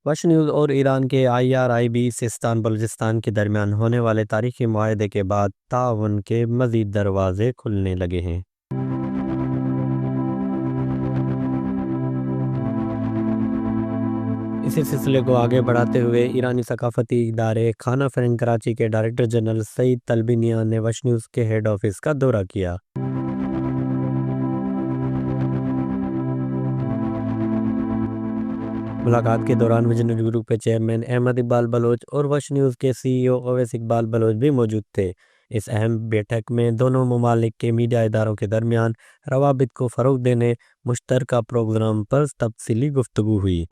وش news اور ایران کے IRIB Sistan Balochistan کے درمیان ہونے والے تاریخی معاہدے کے بعد تعاون کے مزید دروازے کھلنے لگے ہیں۔ اسی سلسلے کو آگے بڑھاتے ہوئے ایرانی ثقافتی ادارے خانہ فرنگ کراچی کے ڈائریکٹر جنرل سعید طلبینیا نے وش نیوز کے ہیڈ آفس کا دورہ کیا۔ ملاقات کے دوران ویژنری گروپ کے چیئرمین احمد اقبال بلوچ اور وش نیوز کے CEO اویس اقبال بلوچ بھی موجود تھے۔ اس اہم بیٹھک میں دونوں ممالک کے میڈیا اداروں کے درمیان روابط کو فروغ دینے مشترکہ پروگرام پر تفصیلی گفتگو ہوئی۔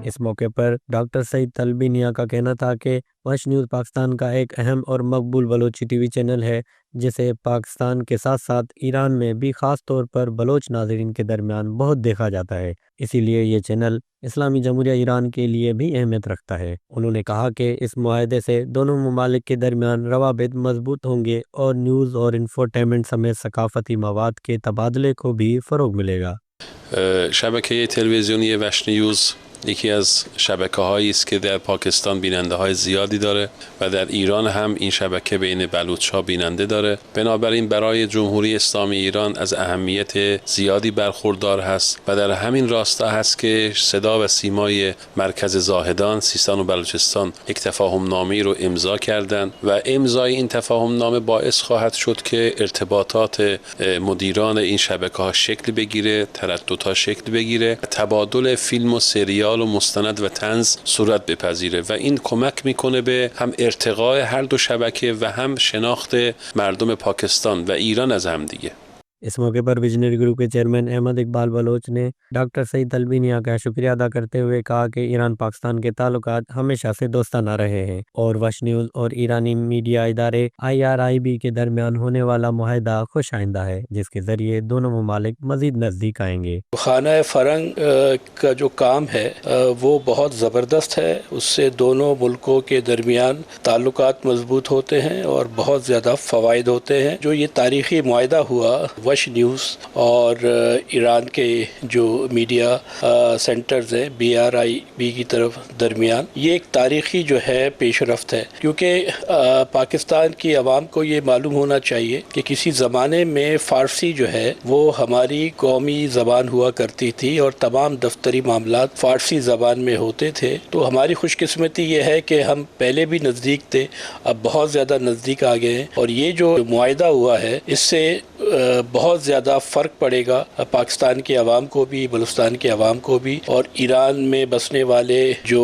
اس موقع پر ڈاکٹر سعید طلبینیا کا کہنا تھا کہ وش نیوز پاکستان کا ایک اہم اور مقبول بلوچی TV چینل ہے جسے پاکستان کے ساتھ ساتھ ایران میں بھی خاص طور پر بلوچ ناظرین کے درمیان بہت دیکھا جاتا ہے، اسی لیے یہ چینل اسلامی جمہوریہ ایران کے لیے بھی اہمیت رکھتا ہے۔ انہوں نے کہا کہ اس معاہدے سے دونوں ممالک کے درمیان روابط مضبوط ہوں گے اور نیوز اور انفوٹینمنٹ سمیت ثقافتی مواد کے تبادلے کو بھی فروغ ملے گا۔ شبکه تلویزیونی وش نیوز یکی از شبکه‌هایی است که در پاکستان بیننده‌های زیادی داره و در ایران هم این شبکه بین بلوچ‌ها بیننده داره. بنابراین برای جمهوری اسلامی ایران از اهمیت زیادی برخوردار هست و در همین راستا هست که صدا و سیمای مرکز زاهدان سیستان و بلوچستان یک تفاهم‌نامه‌ای رو امضا کردند و امضای این تفاهم‌نامه باعث خواهد شد که ارتباطات مدیران این شبکه‌ها شکل بگیره، ترددها شکل بگیره، تبادل فیلم و سریال و مستند و طنز صورت بپذیره و این کمک میکنه به هم ارتقاء هر دو شبکه و هم شناخت مردم پاکستان و ایران از هم دیگه۔ اس موقع پر ویژنری گروپ کے چیئرمین احمد اقبال بلوچ نے ڈاکٹر سعید طلبینیا کا شکریہ ادا کرتے ہوئے کہا کہ ایران پاکستان کے تعلقات ہمیشہ سے دوستانہ رہے ہیں اور وش نیوز اور ایرانی میڈیا ادارے IRIB کے درمیان ہونے والا معاہدہ خوش آئندہ ہے جس کے ذریعے دونوں ممالک مزید نزدیک آئیں گے۔ خانہ فرنگ کا جو کام ہے وہ بہت زبردست ہے، اس سے دونوں ملکوں کے درمیان تعلقات مضبوط ہوتے ہیں اور بہت زیادہ فوائد ہوتے ہیں۔ جو یہ تاریخی معاہدہ ہوا وش نیوز اور ایران کے جو میڈیا سینٹرز ہیں BRIB کی طرف درمیان، یہ ایک تاریخی جو ہے پیش رفت ہے، کیونکہ پاکستان کی عوام کو یہ معلوم ہونا چاہیے کہ کسی زمانے میں فارسی جو ہے وہ ہماری قومی زبان ہوا کرتی تھی اور تمام دفتری معاملات فارسی زبان میں ہوتے تھے۔ تو ہماری خوش قسمتی یہ ہے کہ ہم پہلے بھی نزدیک تھے، اب بہت زیادہ نزدیک آ گئے ہیں، اور یہ جو معاہدہ ہوا ہے اس سے بہت زیادہ فرق پڑے گا پاکستان کے عوام کو بھی، بلوچستان کے عوام کو بھی، اور ایران میں بسنے والے جو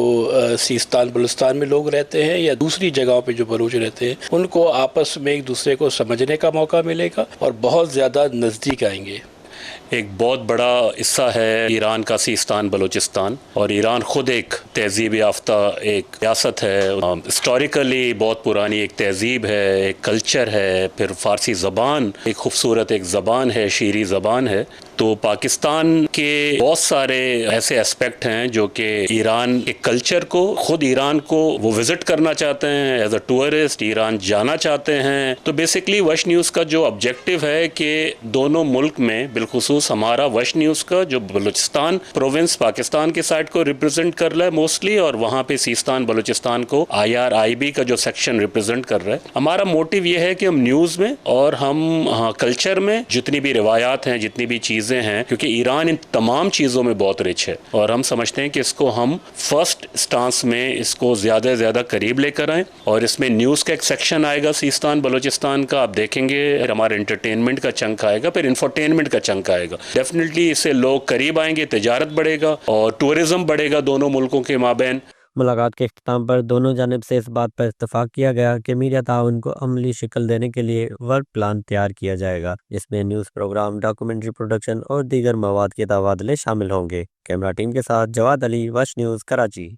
سیستان بلوچستان میں لوگ رہتے ہیں یا دوسری جگہوں پہ جو بلوچ رہتے ہیں ان کو آپس میں ایک دوسرے کو سمجھنے کا موقع ملے گا اور بہت زیادہ نزدیک آئیں گے۔ ایک بہت بڑا حصہ ہے ایران کا سیستان بلوچستان، اور ایران خود ایک تہذیب یافتہ ایک ریاست ہے، ہسٹوریکلی بہت پرانی ایک تہذیب ہے، ایک کلچر ہے، پھر فارسی زبان ایک خوبصورت ایک زبان ہے، شیریں زبان ہے۔ تو پاکستان کے بہت سارے ایسے اسپیکٹ ہیں جو کہ ایران کے کلچر کو، خود ایران کو وہ وزٹ کرنا چاہتے ہیں، ایز اے ٹورسٹ ایران جانا چاہتے ہیں۔ تو بیسکلی وش نیوز کا جو آبجیکٹیو ہے کہ دونوں ملک میں، بالخصوص ہمارا وش نیوز کا جو بلوچستان پروونس پاکستان کے سائڈ کو ریپرزینٹ کر رہا ہے موسٹلی، اور وہاں پہ سیستان بلوچستان کو IRIB کا جو سیکشن ریپرزینٹ کر رہا ہے، ہمارا موٹیو یہ ہے کہ ہم نیوز میں اور ہم کلچر میں جتنی بھی روایات ہیں، جتنی بھی چیزیں ہیں، کیونکہ ایران ان تمام چیزوں میں بہت رچ ہے، اور ہم سمجھتے ہیں کہ اس کو ہم فرسٹ سٹانس میں اس کو زیادہ سے زیادہ قریب لے کر آئیں، اور اس میں نیوز کا ایک سیکشن آئے گا سیستان بلوچستان کا، آپ دیکھیں گے ہمارا انٹرٹینمنٹ کا چنک آئے گا، پھر انفوٹینمنٹ کا چنک آئے گا۔ ڈیفینیٹلی اس سے لوگ قریب آئیں گے، تجارت بڑھے گا اور ٹورزم بڑھے گا دونوں ملکوں کے مابین۔ ملاقات کے اختتام پر دونوں جانب سے اس بات پر اتفاق کیا گیا کہ میڈیا تعاون کو عملی شکل دینے کے لیے ورک پلان تیار کیا جائے گا، جس میں نیوز پروگرام، ڈاکومنٹری پروڈکشن اور دیگر مواد کے تبادلے شامل ہوں گے۔ کیمرہ ٹیم کے ساتھ جواد علی، وش نیوز، کراچی۔